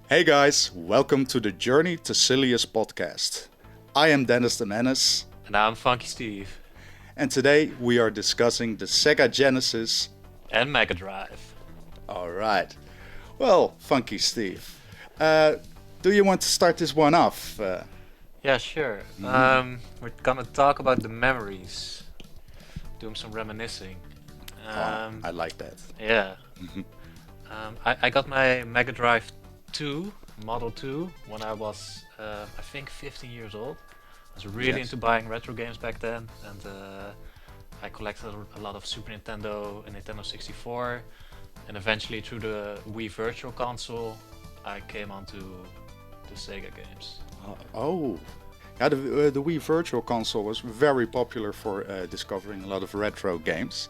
Hey guys, welcome to the Journey to Silius podcast. I am Dennis the Menace, And I'm Funky Steve. and today we are discussing the Sega Genesis. And Mega Drive. Alright, well, Funky Steve, do you want to start this one off? Yeah, sure. We're gonna talk about the memories. Doing some reminiscing. I like that. Yeah. I got my Mega Drive 2, Model 2, when I was, I think, 15 years old. I was really Yes. into buying retro games back then, and I collected a lot of Super Nintendo and Nintendo 64, and eventually through the Wii Virtual Console, I came onto the Sega games. Oh, yeah, the Wii Virtual Console was very popular for discovering a lot of retro games.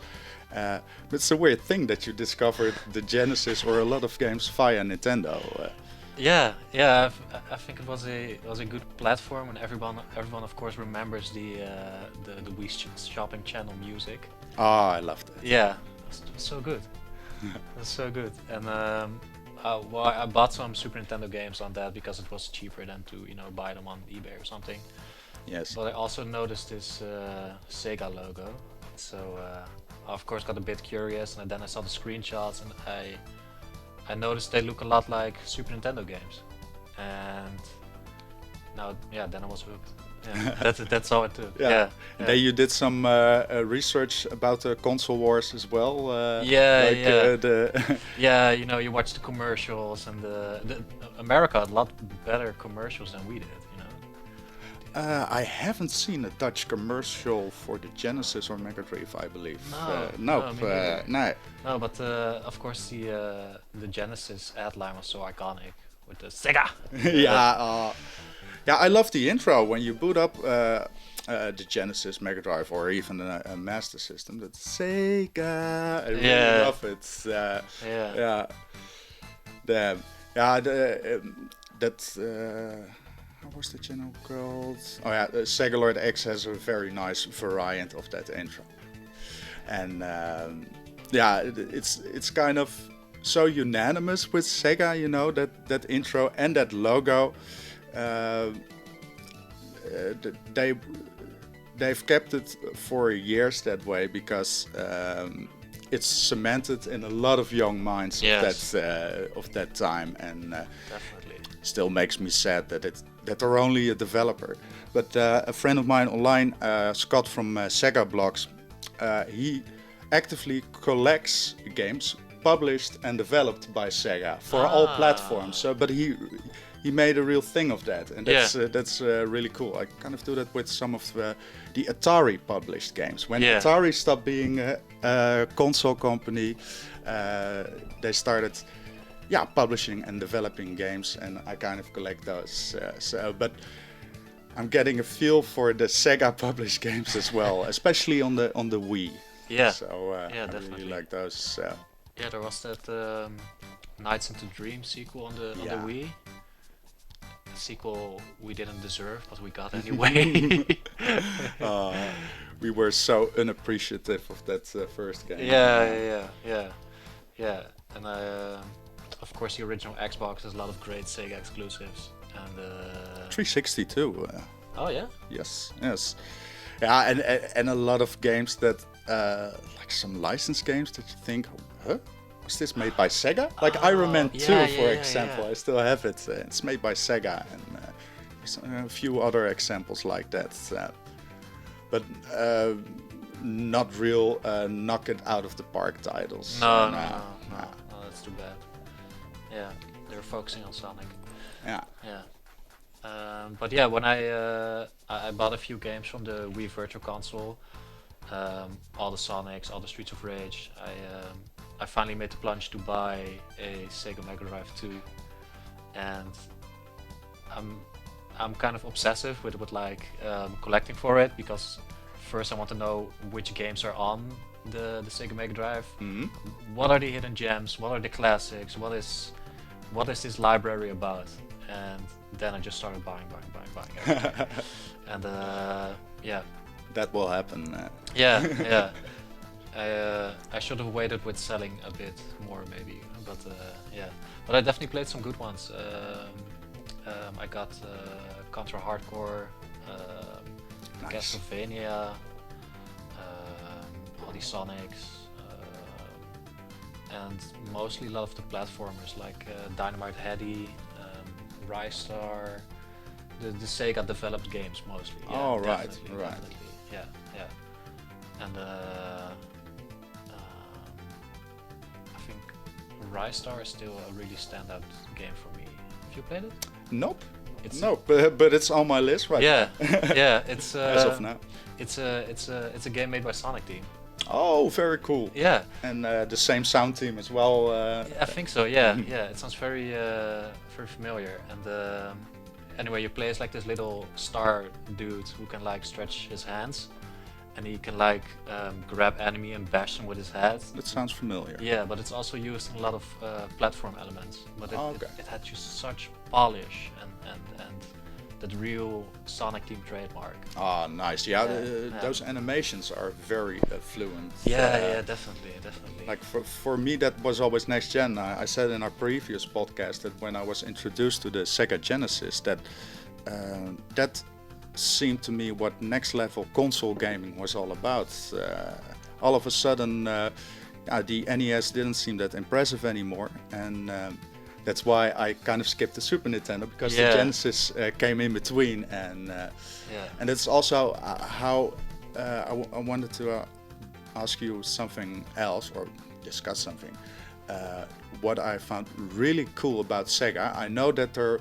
But it's a weird thing that you discovered the Genesis or a lot of games via Nintendo. Yeah. I think it was a good platform, and everyone of course remembers the Wii Shopping Channel music. I loved it. Yeah, it was so good. It was so good, and well, I bought some Super Nintendo games on that because it was cheaper than to buy them on eBay or something. Yes. But I also noticed this Sega logo, so I of course got a bit curious, and then I saw the screenshots, and I noticed they look a lot like Super Nintendo games, and now yeah, then I was hooked. Yeah, that's all it took. Yeah. Then you did some research about the console wars as well. Yeah. The Yeah, you watch the commercials, and the America had a lot better commercials than we did. I haven't seen a Dutch commercial for the Genesis or Mega Drive, I believe. No, Nope. me neither. No. No, but of course the Genesis ad line was so iconic with the Sega. Yeah, I love the intro when you boot up the Genesis, Mega Drive, or even a Master System. That Sega, I really Yeah. love it. Yeah. Yeah, that. How was the channel called? Oh yeah, Sega Lord X has a very nice variant of that intro, and it's kind of so unanimous with Sega, that intro and that logo. They've kept it for years that way because it's cemented in a lot of young minds Yes. of that time, and Definitely. still makes me sad that they're only a developer. But a friend of mine online, Scott from Sega Blogs, he actively collects games published and developed by Sega for all platforms. But he made a real thing of that, and that's really cool. I kind of do that with some of the Atari published games. When Atari stopped being a console company, they started publishing and developing games, and I kind of collect those. But I'm getting a feel for the Sega published games as well, especially on the Wii. Yeah. So I Definitely. really like those. Yeah, there was that Nights into Dreams sequel on the Wii. A sequel we didn't deserve, but we got anyway. We were so unappreciative of that first game. Yeah. And of course, the original Xbox has a lot of great Sega exclusives. And 360 too. oh yeah. Yes. Yeah, and a lot of games that like some licensed games that you think, huh? Was this made by Sega? Like Iron Man 2, for example. Yeah. I still have it. It's made by Sega, and there's a few other examples like that. But not real knock it out of the park titles. No, that's too bad. Yeah, they're focusing on Sonic. Yeah. But yeah, when I bought a few games from the Wii Virtual Console, all the Sonics, all the Streets of Rage, I finally made the plunge to buy a Sega Mega Drive 2, and I'm kind of obsessive with like collecting for it, because first I want to know which games are on the Sega Mega Drive. Mhm. What are the hidden gems? What are the classics? What is this library about? And then I just started buying everything. And yeah. That will happen. Yeah. I should have waited with selling a bit more maybe, but yeah. But I definitely played some good ones. I got Contra Hardcore, Nice. Castlevania, all these Sonics, and mostly love the platformers like Dynamite Headdy, Rystar, the Sega developed games mostly. Yeah, Oh, right, definitely, right. definitely. Yeah, yeah. And I think Rystar is still a really standout game for me. Have you played it? Nope. It's Nope. But it's on my list right yeah, now. yeah. It's As of now. It's a game made by Sonic Team. Oh, very cool. Yeah, And the same sound team as well. I think so. Yeah, yeah. It sounds very very familiar. And anyway, you play as like this little star dude who can like stretch his hands, and he can like grab enemy and bash them with his head. That sounds familiar. Yeah, but it's also used in a lot of platform elements. But Okay. it had just such polish and that real Sonic Team trademark. Ah, nice. Yeah, Yeah. those animations are very fluent. Yeah, yeah, definitely, definitely. Like for me, that was always next gen. I said in our previous podcast that when I was introduced to the Sega Genesis, that seemed to me what next level console gaming was all about. All of a sudden, the NES didn't seem that impressive anymore, and that's why I kind of skipped the Super Nintendo, because Yeah. the Genesis came in between, and Yeah. and it's also how I wanted to ask you something else or discuss something. What I found really cool about Sega, I know that they're,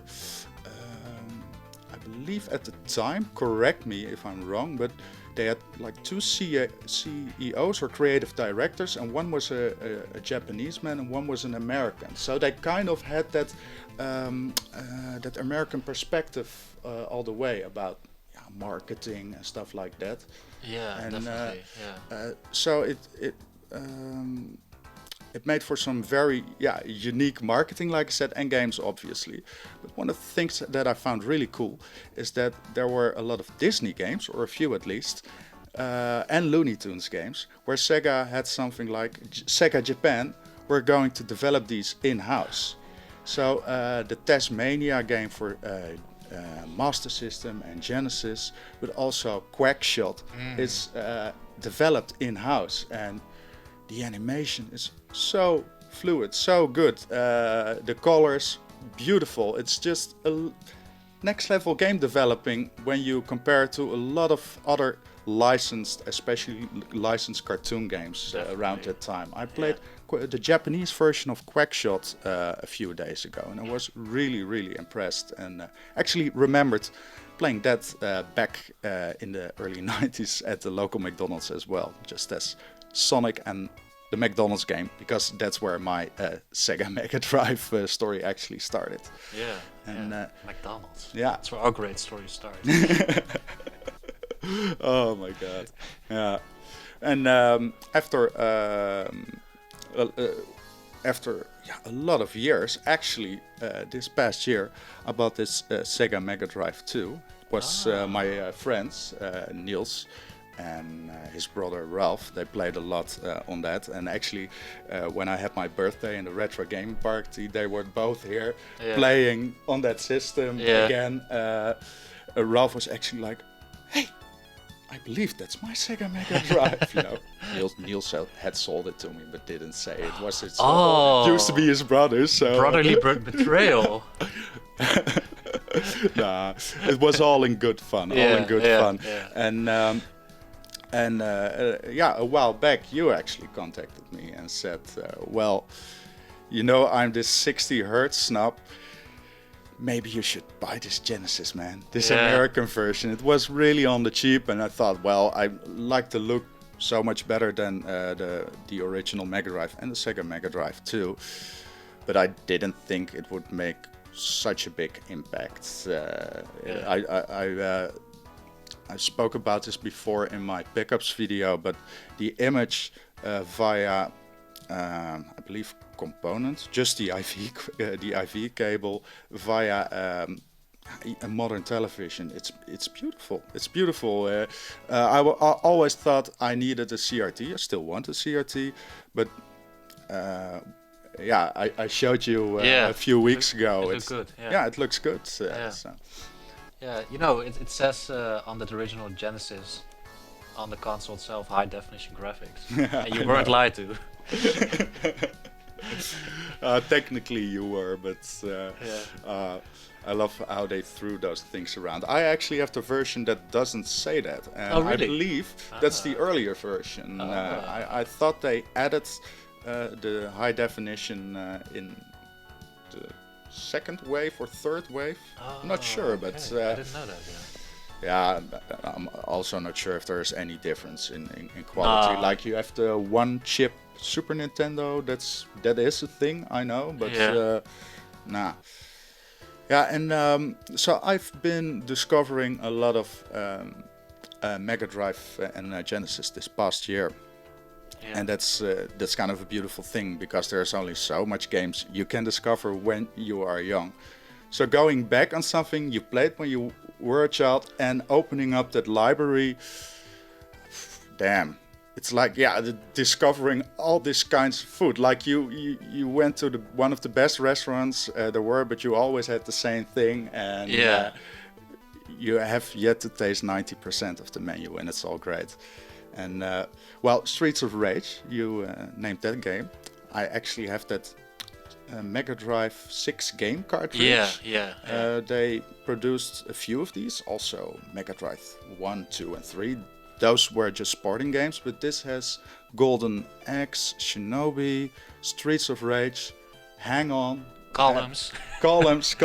I believe at the time, correct me if I'm wrong, but they had like two CEOs or creative directors, and one was a Japanese man and one was an American. So they kind of had that that American perspective all the way about marketing and stuff like that. Yeah, And definitely. Yeah. so it made for some very unique marketing, like I said, and games obviously. But one of the things that I found really cool is that there were a lot of Disney games, or a few at least, and Looney Tunes games, where Sega had something like Sega Japan were going to develop these in-house. So the Tasmania game for Master System and Genesis, but also Quackshot is developed in-house, and the animation is so fluid, so good. The colors, beautiful. It's just a next level game developing when you compare to a lot of other licensed, especially licensed cartoon games around that time. I played the Japanese version of Quackshot a few days ago, and I was really impressed, and actually remembered playing that back in the early 90s at the local McDonald's as well, just as Sonic and the McDonald's game, because that's where my Sega Mega Drive story actually started. Yeah. And McDonald's. yeah. That's where our great story starts. Oh my god. Yeah. And after a lot of years, actually this past year, I bought this Sega Mega Drive 2. It was my friends, Niels and his brother Ralph. They played a lot on that, and actually when I had my birthday in the retro gaming party, they were both here playing on that system again. Ralph was actually like, "Hey, I believe that's my Sega Mega Drive." You know, Niels had sold it to me, but didn't say it was his. Used to be his brother, so Brotherly betrayal. Nah, it was all in good fun. All in good fun. Yeah. And a while back, you actually contacted me and said, well, you know, I'm this 60 hertz snob. Maybe you should buy this Genesis, man. This American version. It was really on the cheap, and I thought, well, I like the look so much better than the original Mega Drive and the Sega Mega Drive too. But I didn't think it would make such a big impact. I spoke about this before in my pickups video, but the image via, I believe, components, just the IV cable via a modern television. It's beautiful. It's beautiful. I always thought I needed a CRT. I still want a CRT, but yeah, I showed you Yeah, a few weeks ago. it looked good. Yeah. Yeah, it looks good. Yeah. So. Yeah, you know, it says on the original Genesis, on the console itself, high definition graphics. And you weren't lied to. Technically you were, but I love how they threw those things around. I actually have the version that doesn't say that, and Oh, really? I believe that's the earlier version. I thought they added the high definition in the second wave or third wave. I'm not sure, but I didn't know that. yeah, I'm also not sure if there's any difference in quality. Like you have the one chip Super Nintendo, that is a thing, I know, but nah. Yeah, and so I've been discovering a lot of Mega Drive and Genesis this past year. Yeah. And that's kind of a beautiful thing, because there's only so much games you can discover when you are young. So going back on something you played when you were a child and opening up that library, damn, it's like discovering all these kinds of food. Like you went to one of the best restaurants there were, but you always had the same thing, and you have yet to taste 90% of the menu, and it's all great. And well, Streets of Rage, you named that game. I actually have that Mega Drive 6 game cartridge. They produced a few of these, also Mega Drive 1, 2 and 3. Those were just sporting games, but this has Golden Axe, Shinobi, Streets of Rage, Hang On. Columns. Columns,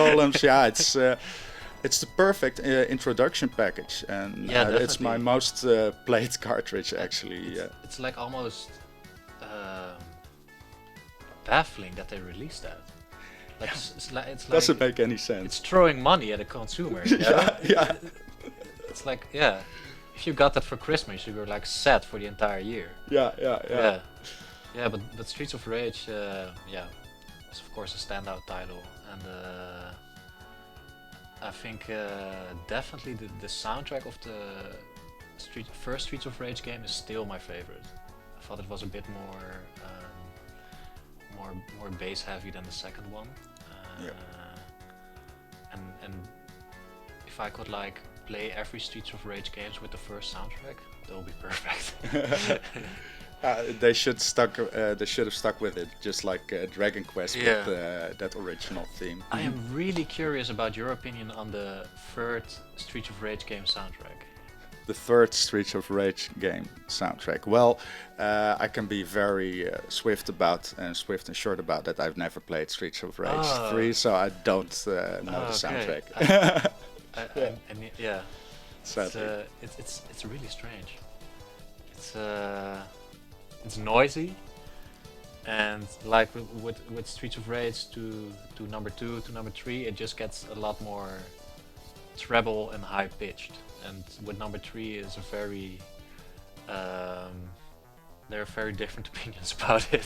yeah, it's the perfect introduction package, and it's my most played cartridge actually. It's like almost baffling that they released that. Like, it's doesn't like, make any sense. It's throwing money at a consumer. Yeah. It's like, if you got that for Christmas, you were like set for the entire year. Yeah. But Streets of Rage, was of course a standout title, and I think definitely the soundtrack of the first Streets of Rage game is still my favorite. I thought it was a bit more bass heavy than the second one. And if I could like play every Streets of Rage games with the first soundtrack, that would be perfect. They should have stuck with it, just like Dragon Quest with that original theme. I am really curious about your opinion on the third Streets of Rage game soundtrack. The third Streets of Rage game soundtrack. Well, I can be very swift and short about that. I've never played Streets of Rage 3, so I don't know the soundtrack. It's really strange. It's noisy, and like with Streets of Rage to number 2 to number 3, it just gets a lot more treble and high pitched. And with number 3 is a very there are very different opinions about it.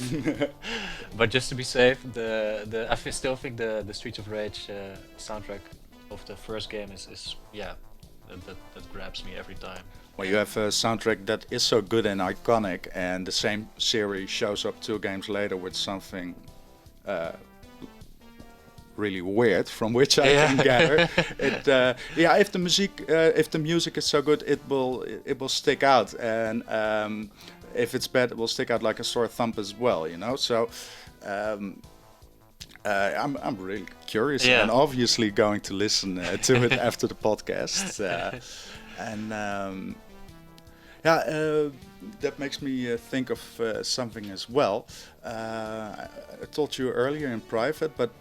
But just to be safe, I still think the Streets of Rage soundtrack of the first game is that grabs me every time. Well, you have a soundtrack that is so good and iconic, and the same series shows up 2 games later with something really weird, from which I can gather. If the music is so good, it will stick out, and if it's bad, it will stick out like a sore thumb as well. You know, so. I'm really curious, and obviously going to listen to it after the podcast. That makes me think of something as well. I told you earlier in private, but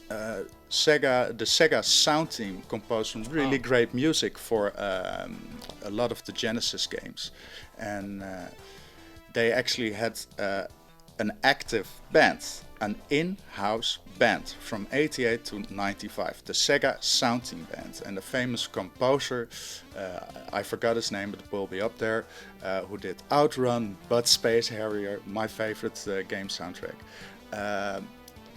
the Sega sound team composed some really great music for a lot of the Genesis games, and they actually had an active band, an in-house band from 88 to 95, the Sega Sound Team Band, and the famous composer, I forgot his name, but it will be up there, who did Outrun, but Space Harrier, my favorite game soundtrack.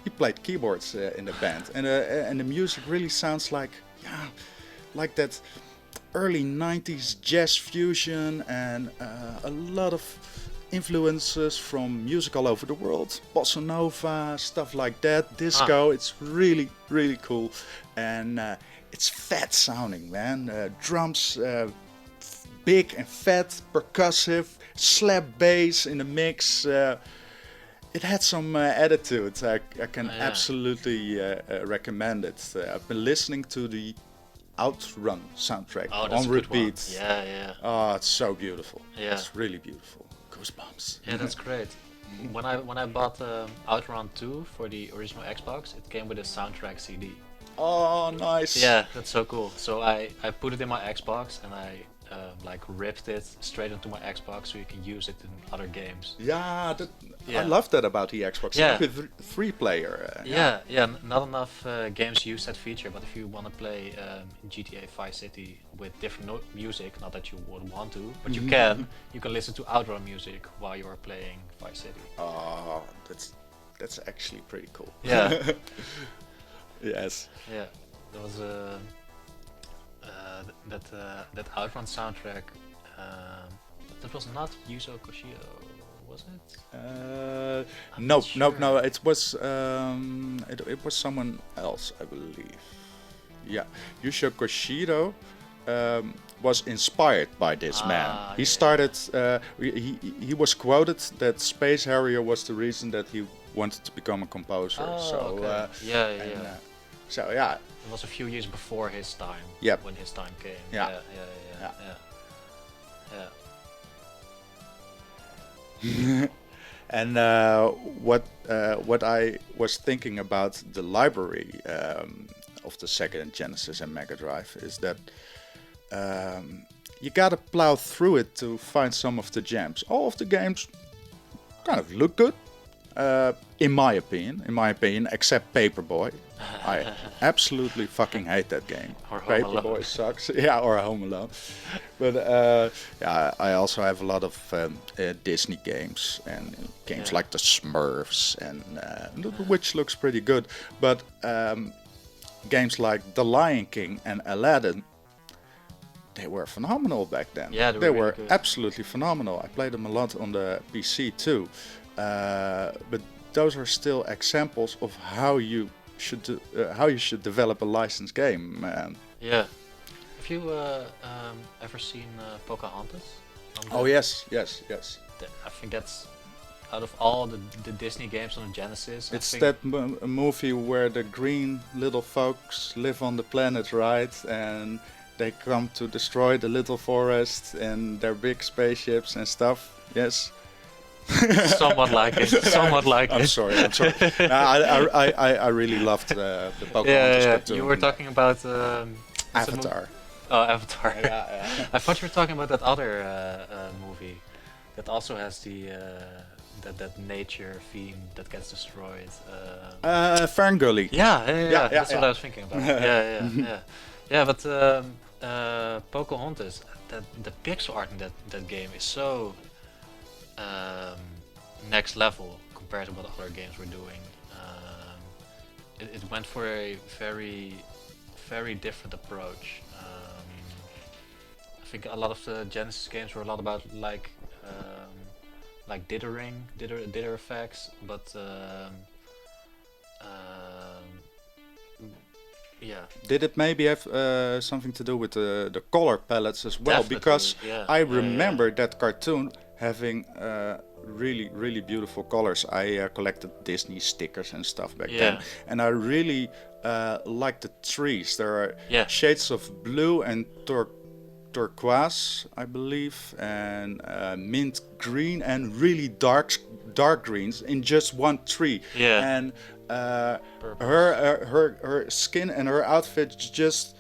He played keyboards in the band, and the music really sounds like that early 90s jazz fusion, and a lot of influences from music all over the world, bossa nova, stuff like that, disco. It's really, really cool, and it's fat sounding, man. Drums, big and fat, percussive, slap bass in the mix. It had some attitude. I can absolutely recommend it. I've been listening to the Outrun soundtrack on repeat. Yeah. Oh, it's so beautiful. Yeah. It's really beautiful. Goosebumps. Yeah, that's great. When I bought Outrun 2 for the original Xbox, it came with a soundtrack CD. Oh, nice. Yeah, that's so cool. So I put it in my Xbox and I like ripped it straight into my Xbox so you can use it in other games. Yeah, I love that about the Xbox. Yeah. Like with 3-player. Not enough games use that feature, but if you want to play GTA Vice City with different music, not that you would want to, but you can listen to Outrun music while you are playing Vice City. Oh, that's actually pretty cool. Yeah. Yes. Yeah, there was that Outrun soundtrack. That was not Yuzo Koshiro, was it? No. It was someone else, I believe. Yeah, Yuzo Koshiro was inspired by this man. He started. He was quoted that Space Harrier was the reason that he wanted to become a composer. So yeah. It was a few years before his time. Yep. When his time came. Yeah. And what I was thinking about the library of the Sega Genesis and Mega Drive is that you gotta plow through it to find some of the gems. All of the games kind of look good, in my opinion, except Paperboy. I absolutely fucking hate that game. Or Home Alone. Paperboy sucks. Yeah, or Home Alone. But I also have a lot of Disney games and games like the Smurfs, and which looks pretty good. But games like The Lion King and Aladdin, they were phenomenal back then. Yeah, they were really good. Absolutely phenomenal. I played them a lot on the PC too. But those are still examples of how you should develop a licensed game. Yeah. Have you ever seen Pocahontas? Oh yes. I think that's out of all the Disney games on the Genesis. It's that movie where the green little folks live on the planet, right? And they come to destroy the little forest and their big spaceships and stuff. Yes. Somewhat like it. I'm sorry. No, I really loved the Pocahontas cartoon. You were talking about Avatar. Oh, Avatar. Yeah. I thought you were talking about that other movie that also has the that nature theme that gets destroyed. Ferngully. Yeah. That's what I was thinking about. Yeah. But Pocahontas, the pixel art in that game is so next level compared to what other games were doing. It went for a very, very different approach. I think a lot of the Genesis games were a lot about like dither effects, but yeah. Did it maybe have something to do with the color palettes as well? Definitely, because yeah. I remember that cartoon having really, really beautiful colors. I collected Disney stickers and stuff back then, and I really liked the trees. There are shades of blue and turquoise, I believe, and mint green and really dark greens in just one tree. Yeah. And her skin and her outfit just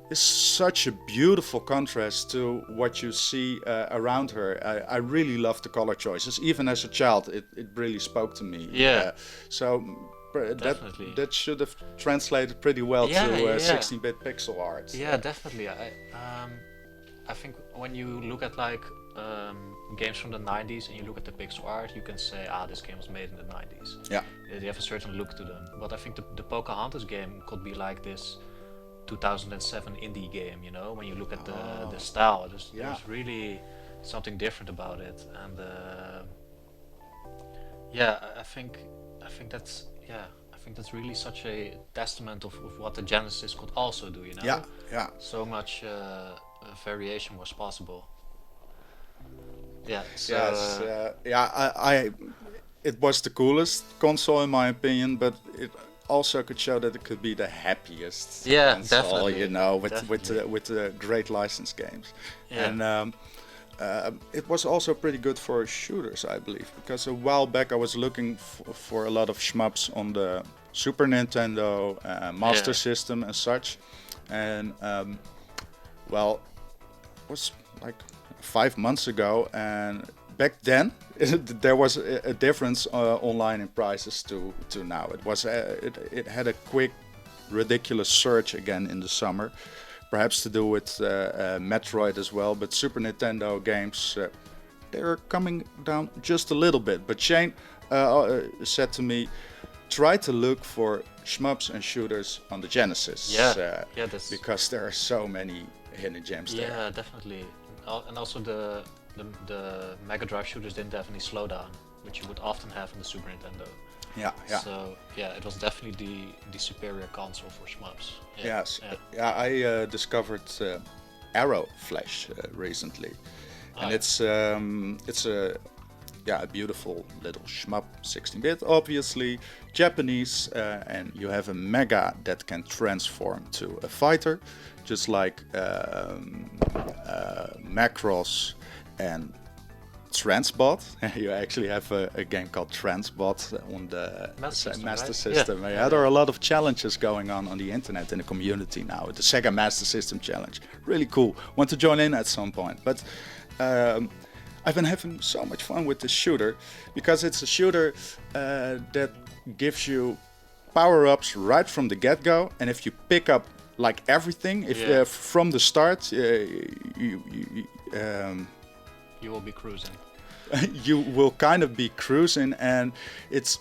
is such a beautiful contrast to what you see around her. I really love the color choices. Even as a child, it really spoke to me. Yeah. So that should have translated pretty well to 16-bit pixel art. Yeah, definitely. I think when you look at like games from the 90s and you look at the pixel art, you can say, this game was made in the 90s. Yeah. They have a certain look to them. But I think the Pocahontas game could be like this 2007 indie game, you know, when you look at the style. There's really something different about it. And yeah, I think that's yeah, I think that's really such a testament of what the Genesis could also do. You Yeah, know, yeah. so much variation was possible. Yeah. So Yes, yeah. It was the coolest console in my opinion, but it also could show that it could be the happiest yeah, console, you definitely, know, definitely. with the great license games, Yeah. and it was also pretty good for shooters, I believe, because a while back I was looking for a lot of shmups on the Super Nintendo, Master Yeah. System, and such, and well, was like 5 months ago, and back then there was a difference online in prices to now. It was it had a quick, ridiculous surge again in the summer, perhaps to do with Metroid as well. But Super Nintendo games they're coming down just a little bit. But Shane said to me, try to look for shmups and shooters on the Genesis, Yeah. Yeah. That's because there are so many hidden gems there. yeah, definitely. And also the Mega Drive shooters didn't have any slowdown, which you would often have on the Super Nintendo. Yeah, yeah. So yeah, it was definitely the superior console for shmups. Yeah. Yes, Yeah. yeah. I discovered Arrow Flash recently, and Oh, it's a beautiful little shmup, 16-bit, obviously Japanese, and you have a Mega that can transform to a fighter, just like Macross and Transbot. You actually have a game called Transbot on the Master System, right? System. Yeah. Yeah, there are a lot of challenges going on the internet in the community now. The Sega Master System Challenge, really cool. Want to join in at some point? But I've been having so much fun with this shooter because it's a shooter that gives you power-ups right from the get-go, and if you pick up like everything, if Yeah. from the start, You will be cruising. you will kind of be cruising, and it's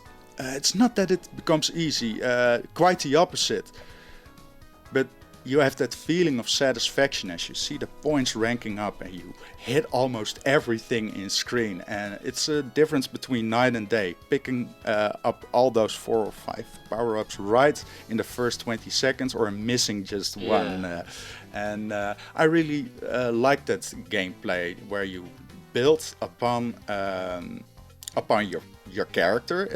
not that it becomes easy, quite the opposite, but you have that feeling of satisfaction as you see the points ranking up and you hit almost everything in screen, and it's a difference between night and day, picking up all those 4 or 5 power-ups right in the first 20 seconds or missing just one, and I really like that gameplay where you build upon your character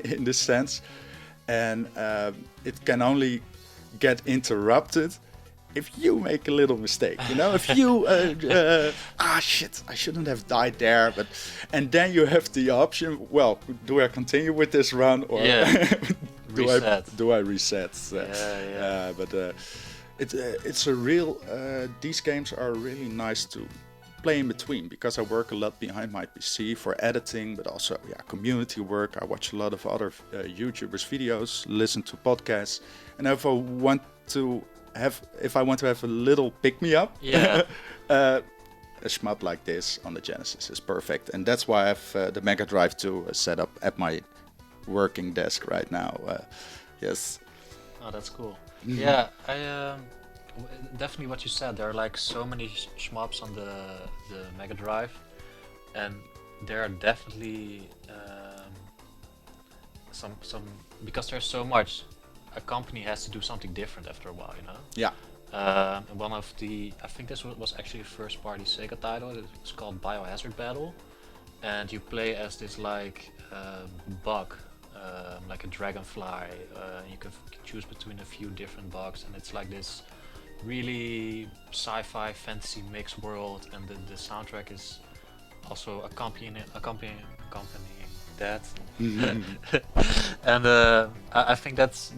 in this sense, and it can only get interrupted if you make a little mistake, you know, if you shit, I shouldn't have died there, but and then you have the option, well, do I continue with this run or Reset. do I reset? But it's a real these games are really nice to play in between, because I work a lot behind my PC for editing, but also community work. I watch a lot of other YouTubers' videos, listen to podcasts, and if I want to have a little pick me up, a shmup like this on the Genesis is perfect, and that's why I have the Mega Drive 2 set up at my working desk right now. Yes. Oh, that's cool. Yeah, definitely what you said. There are like so many shmups on the Mega Drive, and there are definitely some because there's so much. A company has to do something different after a while, you know. Yeah. And one of I think this was actually a first-party Sega title. It's called Biohazard Battle, and you play as this like bug, like a dragonfly. You can choose between a few different bugs, and it's like this really sci-fi fantasy mixed world, and the soundtrack is also accompanying that. And I think that's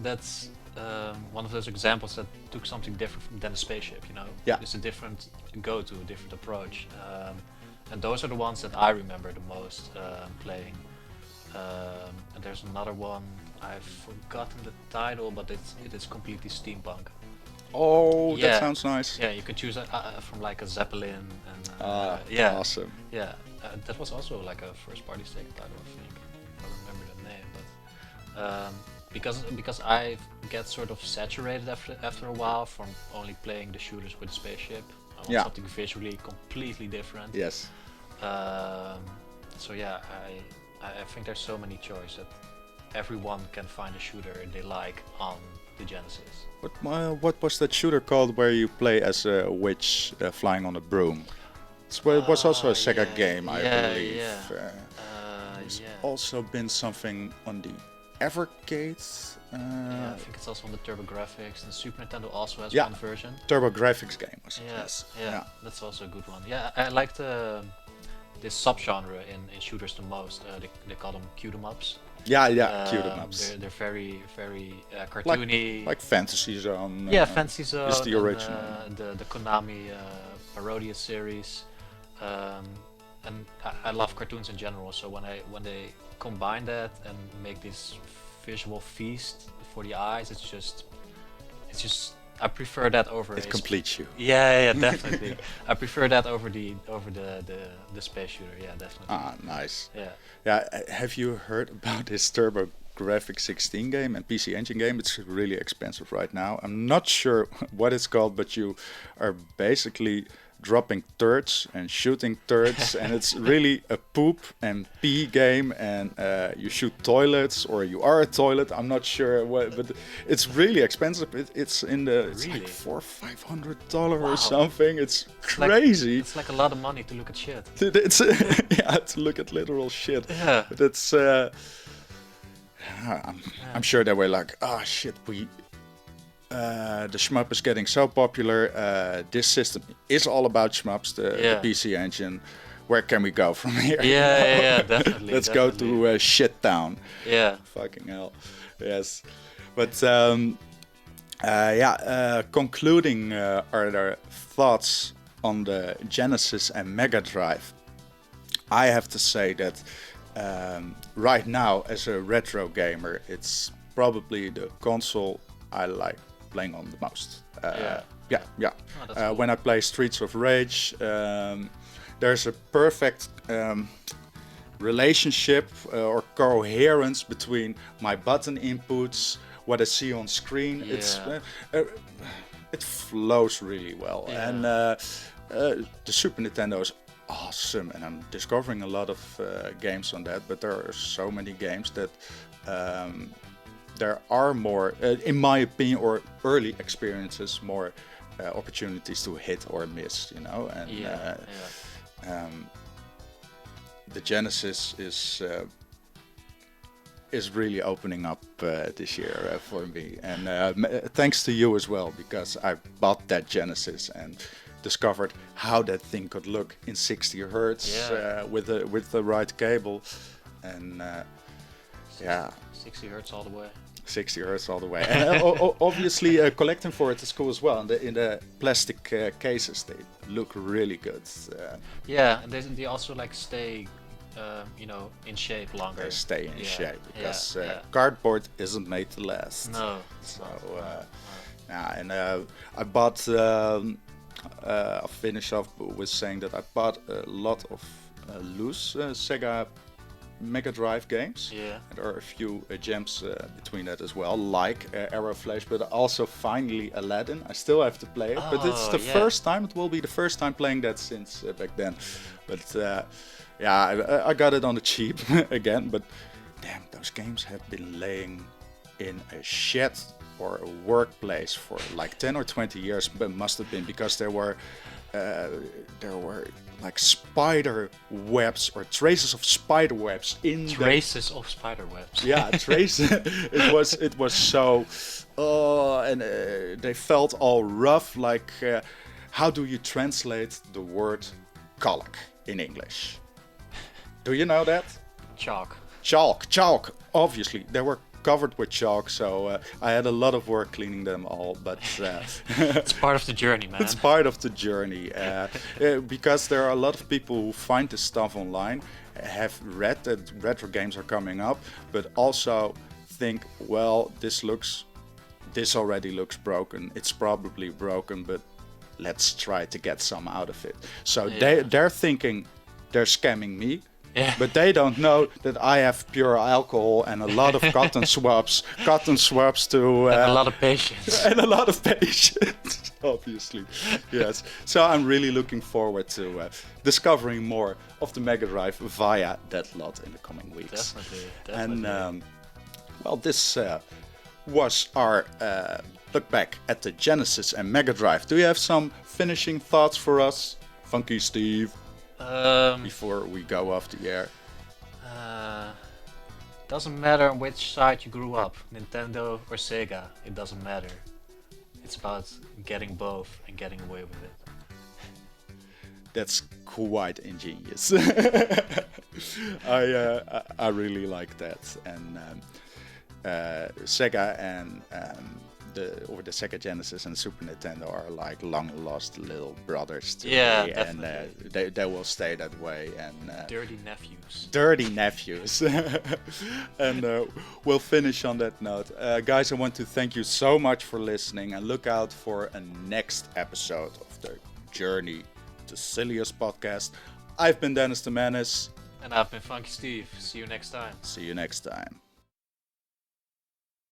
one of those examples that took something different than a spaceship, you know. Yeah. It's a different go-to, a different approach, and those are the ones that I remember the most playing. And there's another one, I've forgotten the title, but it is completely steampunk. Oh, Yeah. that sounds nice. Yeah, you could choose from like a Zeppelin and Awesome. Yeah, that was also like a first-party Sega title, I think. I don't remember the name, but because I get sort of saturated after a while from only playing the shooters with the spaceship. I want something visually completely different. Yes. So yeah, I think there's so many choices that everyone can find a shooter they like on the Genesis. What was that shooter called where you play as a witch flying on a broom? It was also a Sega game, I believe. Yeah. There's also been something on the Evercade. Yeah, I think it's also on the TurboGrafx, and Super Nintendo also has Yeah. one version. TurboGrafx game was it? Yes, yeah, that's also a good one. Yeah, I like this subgenre in shooters the most. They call them cute 'em ups. Cute 'em ups. They're very cartoony. Like Fantasy Zone. Fantasy Zone. Is the original. And, the Konami Parodius series. And I love cartoons in general. So when they combine that and make this visual feast for the eyes, it's just I prefer that over. It completes you. Yeah, definitely. I prefer that over the space shooter. Yeah, definitely. Ah, nice. Yeah. Yeah. Have you heard about this TurboGrafx 16 game and PC Engine game? It's really expensive right now. I'm not sure what it's called, but you are basically dropping turds and shooting turds, and it's really a poop and pee game, and you shoot toilets, or you are a toilet. I'm not sure what, but it's really expensive. It's in the it's like $400 or $500 or something. It's crazy. It's like a lot of money to look at shit. It's to look at literal shit. Yeah. But it's I'm sure they were like, oh shit, the shmup is getting so popular. This system is all about shmups, the PC Engine. Where can we go from here? Yeah, definitely. Let's go to Shit Town. Yeah. Fucking hell. Yes. But concluding our thoughts on the Genesis and Mega Drive, I have to say that right now, as a retro gamer, it's probably the console I like playing on the most. Oh, cool. When I play Streets of Rage, there's a perfect relationship or coherence between my button inputs, what I see on screen. It flows really well, and the Super Nintendo is awesome, and I'm discovering a lot of games on that. But there are so many games that there are more, in my opinion, or early experiences, more opportunities to hit or miss, you know. And the Genesis is really opening up this year for me, and thanks to you as well, because I bought that Genesis and discovered how that thing could look in 60 hertz with the right cable, and 60 hertz all the way. 60 hertz all the way, and obviously collecting for it is cool as well. And in the plastic cases, they look really good. And they also like stay, in shape longer. They stay in shape because cardboard isn't made to last. No. So I bought. I'll finish off with saying that I bought a lot of loose Sega Mega Drive games. Yeah. And there are a few gems between that as well, like Arrow Flash, but also finally Aladdin. I still have to play it, but it's the first time. It will be the first time playing that since back then. But I got it on the cheap again. But damn, those games have been laying in a shed or a workplace for like 10 or 20 years, but must have been, because there were like spider webs or traces of spider webs in of spider webs. Yeah, traces. it was so and they felt all rough. Like how do you translate the word chalk in English? Do you know that? Chalk. Obviously, they were covered with chalk, so I had a lot of work cleaning them all, but it's part of the journey, man. It's part of the journey, because there are a lot of people who find this stuff online, have read that retro games are coming up, but also think, well, this already looks broken, it's probably broken, but let's try to get some out of it. So they're thinking they're scamming me. Yeah. But they don't know that I have pure alcohol and a lot of cotton swabs to and a lot of patience. And a lot of patience. Obviously, yes. So I'm really looking forward to discovering more of the Mega Drive via that lot in the coming weeks. Definitely. And well, this was our look back at the Genesis and Mega Drive. Do you have some finishing thoughts for us, Funky Steve, before we go off the air? Doesn't matter on which side you grew up, Nintendo or Sega, it doesn't matter. It's about getting both and getting away with it. That's quite ingenious. I really like that. And Sega and the Sega Genesis and Super Nintendo are like long lost little brothers to me, and they will stay that way. And dirty nephews. Dirty nephews. And we'll finish on that note, guys. I want to thank you so much for listening, and look out for a next episode of the Journey to Silius podcast. I've been Dennis the Menace, and I've been Funky Steve. See you next time. See you next time.